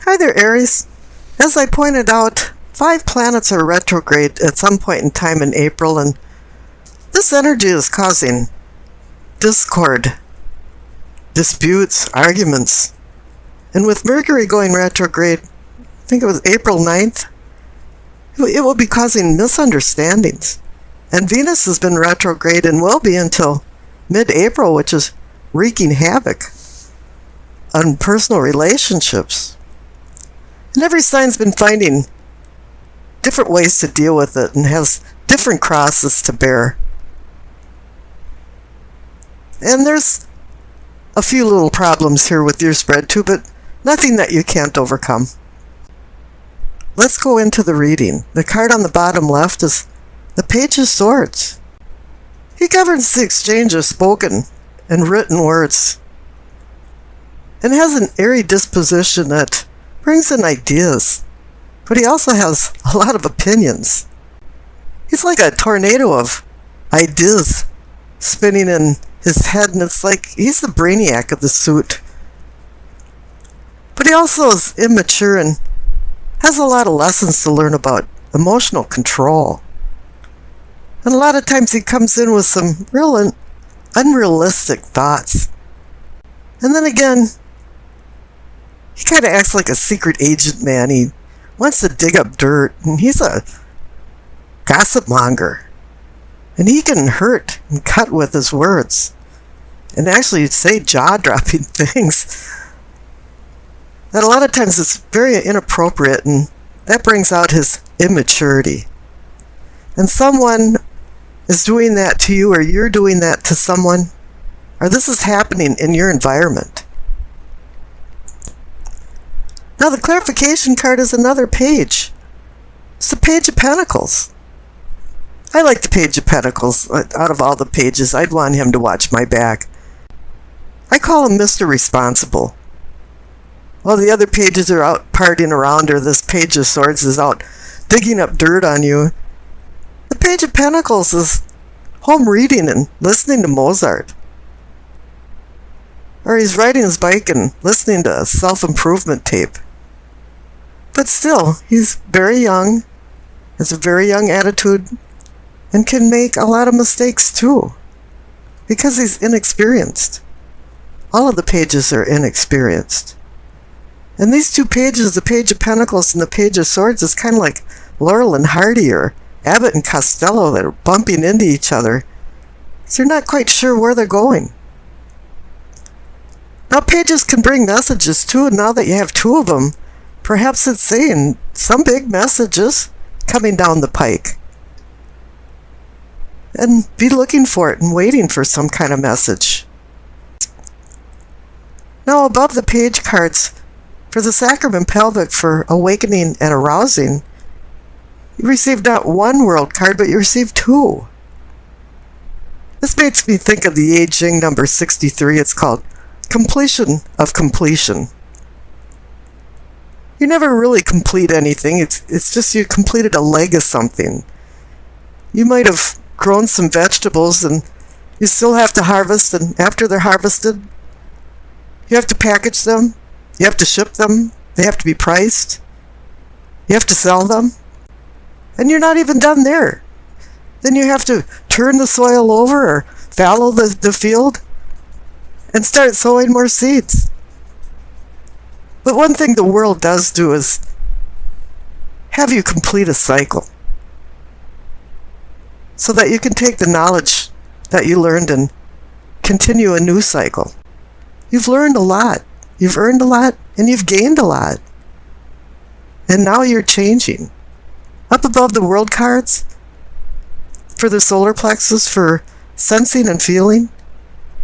Hi there, Aries. As I pointed out, 5 planets are retrograde at some point in time in April, and this energy is causing discord, disputes, arguments. And with Mercury going retrograde, I think it was April 9th, it will be causing misunderstandings. And Venus has been retrograde and will be until mid-April, which is wreaking havoc on personal relationships. And every sign's been finding different ways to deal with it and has different crosses to bear. And there's a few little problems here with your spread too, but nothing that you can't overcome. Let's go into the reading. The card on the bottom left is the Page of Swords. He governs the exchange of spoken and written words, and has an airy disposition that brings in ideas, but he also has a lot of opinions. He's like a tornado of ideas spinning in his head, and it's like he's the brainiac of the suit. But he also is immature and has a lot of lessons to learn about emotional control. And a lot of times he comes in with some real unrealistic thoughts. And then again, he kind of acts like a secret agent man. He wants to dig up dirt, and he's a gossip monger. And he can hurt and cut with his words, and actually say jaw-dropping things that a lot of times it's very inappropriate, and that brings out his immaturity. And someone is doing that to you, or you're doing that to someone, or this is happening in your environment. Now the clarification card is another page. It's the Page of Pentacles. I like the Page of Pentacles. Out of all the pages, I'd want him to watch my back. I call him Mr. Responsible. While the other pages are out partying around, or this Page of Swords is out digging up dirt on you, the Page of Pentacles is home reading and listening to Mozart. Or he's riding his bike and listening to a self-improvement tape. But still, he's very young, has a very young attitude, and can make a lot of mistakes too, because he's inexperienced. All of the pages are inexperienced. And these two pages, the Page of Pentacles and the Page of Swords, is kind of like Laurel and Hardy or Abbott and Costello that are bumping into each other. So you're not quite sure where they're going. Now pages can bring messages too, and now that you have 2 of them, perhaps it's saying some big messages coming down the pike. And be looking for it and waiting for some kind of message. Now above the page cards, for the sacrament pelvic for awakening and arousing, you received not 1 world card, but you received 2. This makes me think of the I Ching number 63. It's called Completion of Completion. You never really complete anything. It's just you completed a leg of something. You might have grown some vegetables and you still have to harvest, and after they're harvested, you have to package them, you have to ship them, they have to be priced, you have to sell them, and you're not even done there. Then you have to turn the soil over or fallow the field and start sowing more seeds. But one thing the world does do is have you complete a cycle, so that you can take the knowledge that you learned and continue a new cycle. You've learned a lot, you've earned a lot, and you've gained a lot. And now you're changing. Up above the world cards, for the solar plexus, for sensing and feeling,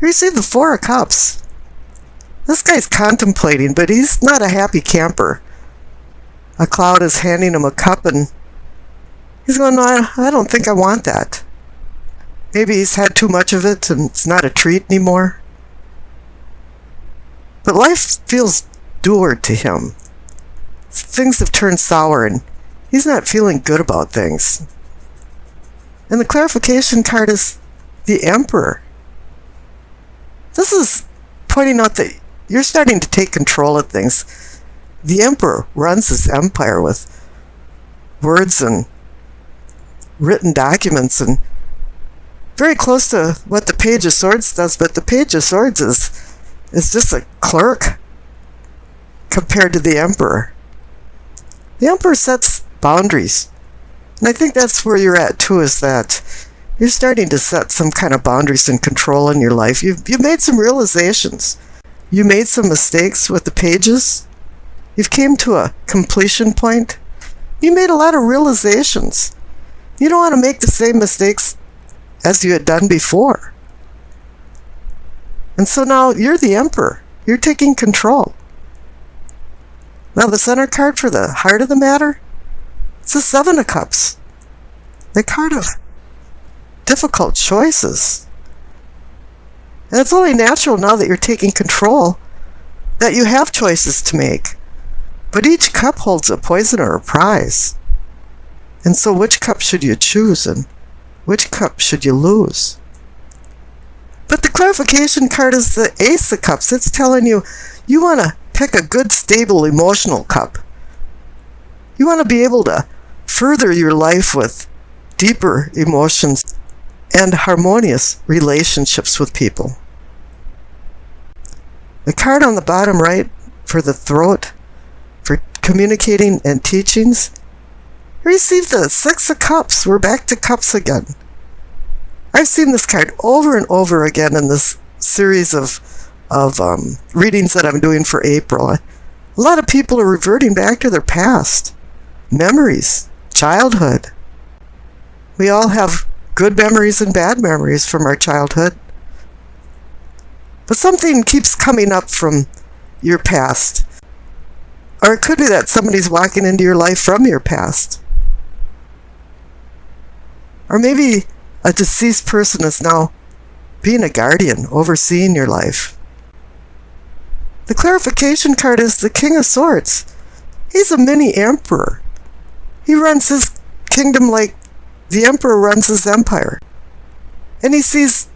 you receive the 4 of Cups. This guy's contemplating, but he's not a happy camper. A cloud is handing him a cup, and he's going, no, I don't think I want that. Maybe he's had too much of it, and it's not a treat anymore. But life feels dour to him. Things have turned sour, and he's not feeling good about things. And the clarification card is the Emperor. This is pointing out that you're starting to take control of things. The Emperor runs his empire with words and written documents, and very close to what the Page of Swords does, but the Page of Swords is just a clerk compared to the Emperor. The Emperor sets boundaries. And I think that's where you're at too, is that you're starting to set some kind of boundaries and control in your life. You've made some realizations. You made some mistakes with the pages. You've came to a completion point. You made a lot of realizations. You don't want to make the same mistakes as you had done before. And so now you're the Emperor. You're taking control. Now the center card for the heart of the matter, it's the Seven of Cups. The card of difficult choices. And it's only natural now that you're taking control that you have choices to make. But each cup holds a poison or a prize. And so which cup should you choose, and which cup should you lose? But the clarification card is the Ace of Cups. It's telling you, you want to pick a good, stable, emotional cup. You want to be able to further your life with deeper emotions and harmonious relationships with people. The card on the bottom right for the throat, for communicating and teachings, receive the Six of Cups. We're back to cups again. I've seen this card over and over again in this series of readings that I'm doing for April. A lot of people are reverting back to their past, memories, childhood. We all have good memories and bad memories from our childhood. But something keeps coming up from your past. Or it could be that somebody's walking into your life from your past. Or maybe a deceased person is now being a guardian, overseeing your life. The clarification card is the King of Swords. He's a mini emperor. He runs his kingdom like the emperor runs his empire. And he sees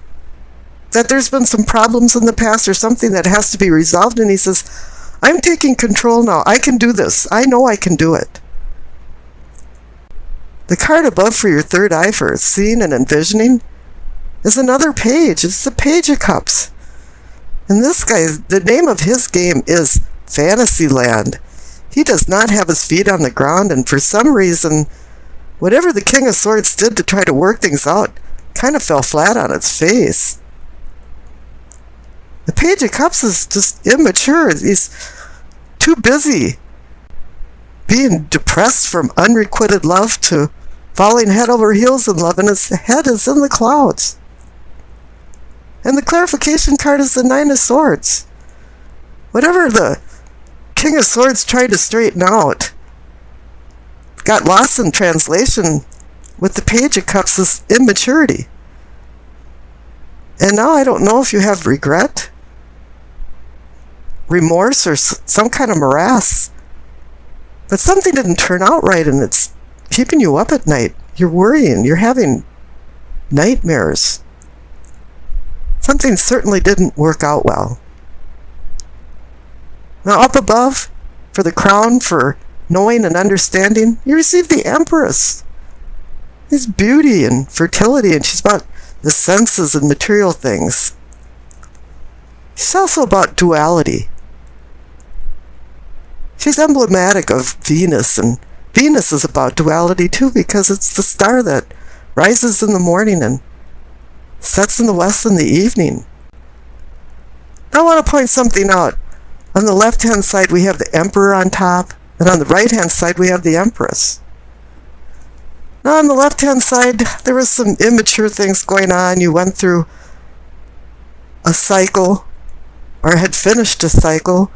that there's been some problems in the past or something that has to be resolved, and he says, I'm taking control now. I can do this. I know I can do it. The card above for your third eye for seeing and envisioning is another page. It's the Page of Cups. And this guy, the name of his game is Fantasyland. He does not have his feet on the ground, and for some reason, whatever the King of Swords did to try to work things out kind of fell flat on its face. The Page of Cups is just immature. He's too busy being depressed from unrequited love to falling head over heels in love, and his head is in the clouds. And the clarification card is the Nine of Swords. Whatever the King of Swords tried to straighten out got lost in translation with the Page of Cups is immaturity. And now I don't know if you have regret, remorse, or some kind of morass. But something didn't turn out right, and it's keeping you up at night. You're worrying. You're having nightmares. Something certainly didn't work out well. Now up above, for the crown, for knowing and understanding, you receive the Empress. It's beauty and fertility, and she's about the senses and material things. She's also about duality. She's emblematic of Venus, and Venus is about duality too, because it's the star that rises in the morning and sets in the west in the evening. I want to point something out. On the left-hand side, we have the Emperor on top, and on the right-hand side, we have the Empress. Now, on the left-hand side, there was some immature things going on. You went through a cycle, or had finished a cycle,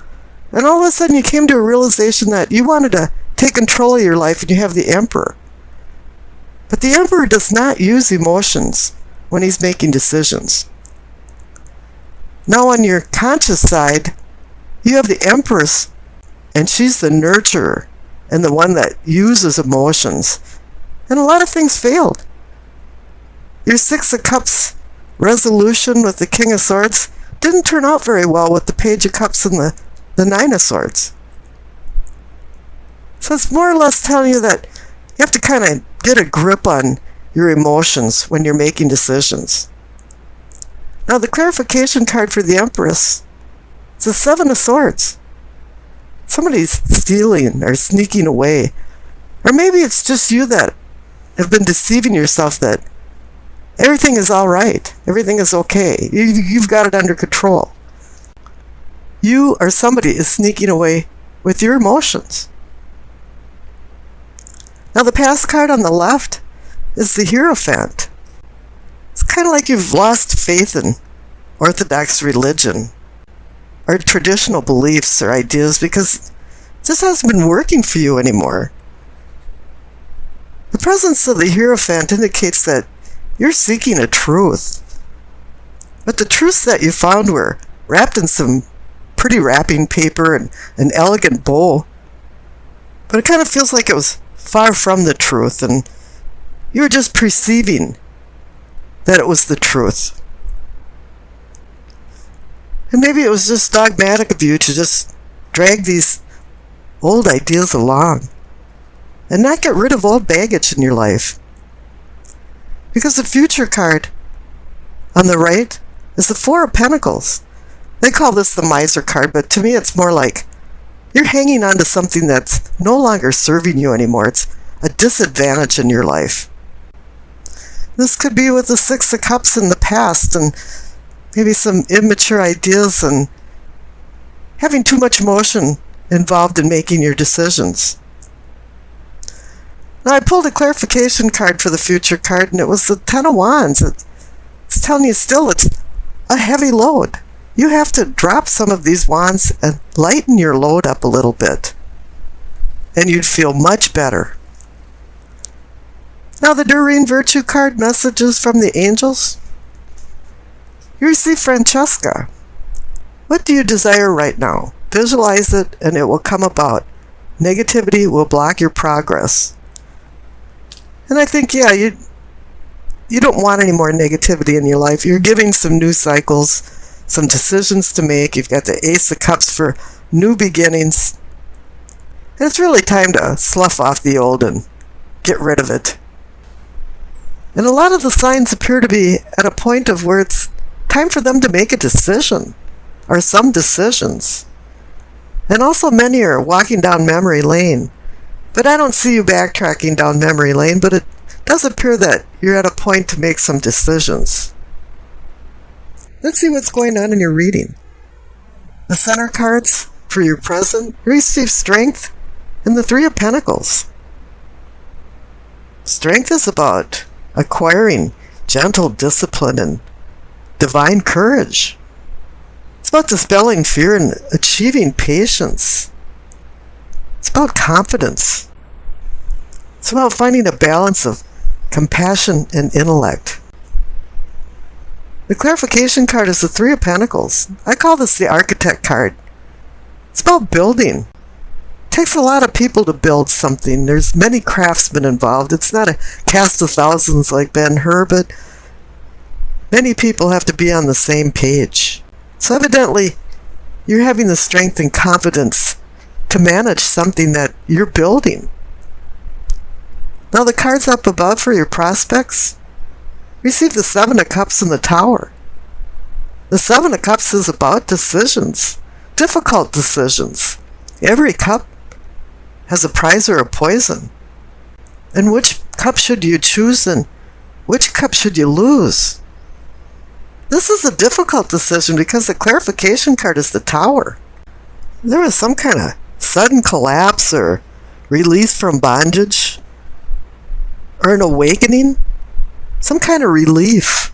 and all of a sudden you came to a realization that you wanted to take control of your life, and you have the Emperor. But the Emperor does not use emotions when he's making decisions. Now, on your conscious side, you have the Empress, and she's the nurturer and the one that uses emotions. And a lot of things failed. Your Six of Cups resolution with the King of Swords didn't turn out very well with the Page of Cups and the Nine of Swords. So it's more or less telling you that you have to kind of get a grip on your emotions when you're making decisions. Now the clarification card for the Empress, it's the Seven of Swords. Somebody's stealing or sneaking away. Or maybe it's just you that have been deceiving yourself that everything is all right. Everything is okay. You've got it under control. You or somebody is sneaking away with your emotions. Now the past card on the left is the Hierophant. It's kind of like you've lost faith in Orthodox religion or traditional beliefs or ideas because this hasn't been working for you anymore. The presence of the Hierophant indicates that you're seeking a truth. But the truths that you found were wrapped in some pretty wrapping paper and an elegant bow. But it kind of feels like it was far from the truth, and you were just perceiving that it was the truth. And maybe it was just dogmatic of you to just drag these old ideas along and not get rid of old baggage in your life. Because the Future card on the right is the Four of Pentacles. They call this the Miser card, but to me it's more like you're hanging on to something that's no longer serving you anymore. It's a disadvantage in your life. This could be with the Six of Cups in the past and maybe some immature ideas and having too much emotion involved in making your decisions. Now I pulled a clarification card for the Future card, and it was the Ten of Wands. It's telling you still it's a heavy load. You have to drop some of these wands and lighten your load up a little bit, and you'd feel much better. Now the Doreen Virtue card, messages from the angels. You receive Francesca. What do you desire right now? Visualize it and it will come about. Negativity will block your progress. And I think, yeah, you don't want any more negativity in your life. You're giving some new cycles, some decisions to make. You've got the Ace of Cups for new beginnings. And it's really time to slough off the old and get rid of it. And a lot of the signs appear to be at a point of where it's time for them to make a decision, or some decisions. And also many are walking down memory lane. But I don't see you backtracking down memory lane, but it does appear that you're at a point to make some decisions. Let's see what's going on in your reading. The center cards for your present, you receive Strength and the Three of Pentacles. Strength is about acquiring gentle discipline and divine courage. It's about dispelling fear and achieving patience. It's about confidence. It's about finding a balance of compassion and intellect. The clarification card is the Three of Pentacles. I call this the Architect card. It's about building. It takes a lot of people to build something. There's many craftsmen involved. It's not a cast of thousands like Ben-Hur, but many people have to be on the same page. So evidently, you're having the strength and confidence to manage something that you're building. Now the cards up above for your prospects, receive the Seven of Cups in the Tower. The Seven of Cups is about decisions, difficult decisions. Every cup has a prize or a poison. And which cup should you choose and which cup should you lose? This is a difficult decision because the clarification card is the Tower. There was some kind of sudden collapse or release from bondage or an awakening, some kind of relief.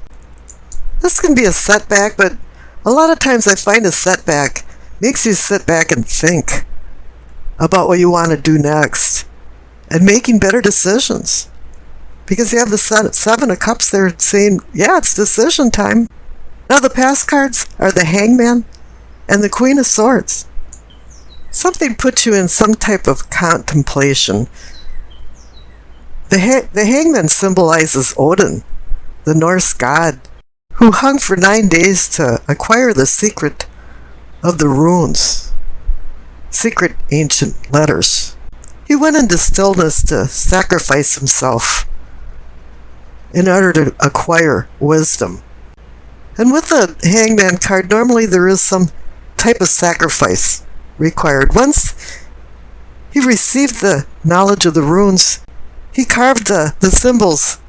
This can be a setback, but a lot of times I find a setback makes you sit back and think about what you want to do next and making better decisions. Because you have the Seven of Cups there saying, yeah, it's decision time. Now the past cards are the Hangman and the Queen of Swords. Something puts you in some type of contemplation. The Hangman symbolizes Odin, the Norse god, who hung for 9 days to acquire the secret of the runes, secret ancient letters. He went into stillness to sacrifice himself in order to acquire wisdom. And with the Hangman card, normally there is some type of sacrifice required. Once he received the knowledge of the runes, he carved the symbols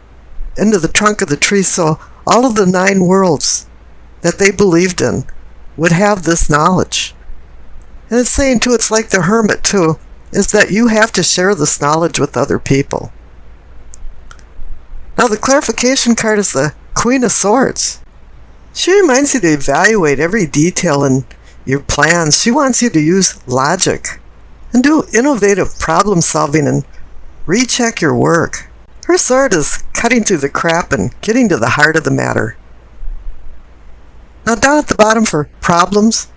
into the trunk of the tree, so all of the 9 worlds that they believed in would have this knowledge. And it's saying too, it's like the hermit too, is that you have to share this knowledge with other people. Now the clarification card is the Queen of Swords. She reminds you to evaluate every detail in your plans. She wants you to use logic and do innovative problem solving and recheck your work. Her sword is cutting through the crap and getting to the heart of the matter. Now down at the bottom for problems,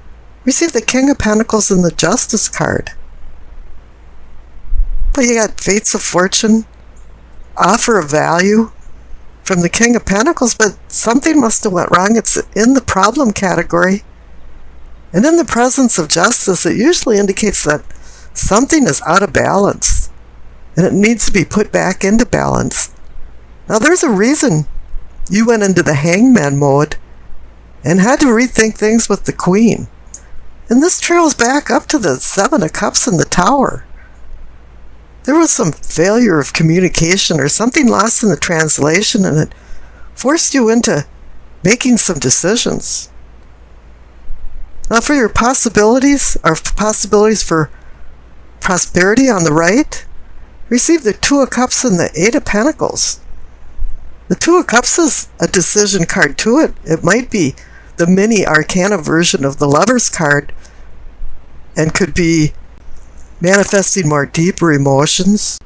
receive the King of Pentacles and the Justice card. But you got Fates of Fortune, offer of value from the King of Pentacles, but something must have went wrong. It's in the problem category. And in the presence of justice, it usually indicates that something is out of balance and it needs to be put back into balance. Now there's a reason you went into the Hangman mode and had to rethink things with the Queen. And this trails back up to the 7 of Cups in the Tower. There was some failure of communication or something lost in the translation, and it forced you into making some decisions. Now for your possibilities, or possibilities for prosperity on the right, receive the 2 of Cups and the 8 of Pentacles. The 2 of Cups is a decision card to it. It might be the mini arcana version of the Lover's card and could be manifesting more deeper emotions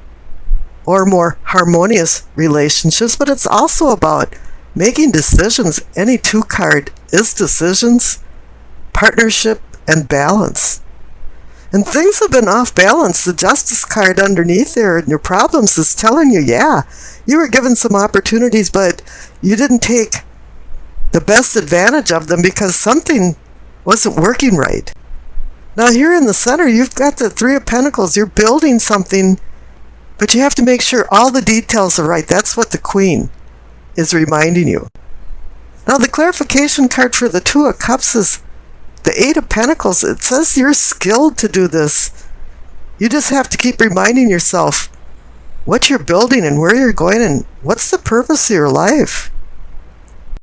or more harmonious relationships, but it's also about making decisions. Any 2 card is decisions, partnership, and balance. And things have been off balance. The Justice card underneath there in your problems is telling you, yeah, you were given some opportunities, but you didn't take the best advantage of them because something wasn't working right. Now here in the center, you've got the 3 of Pentacles. You're building something, but you have to make sure all the details are right. That's what the Queen is reminding you. Now the clarification card for the 2 of Cups is the 8 of Pentacles. It says you're skilled to do this. You just have to keep reminding yourself what you're building and where you're going and what's the purpose of your life.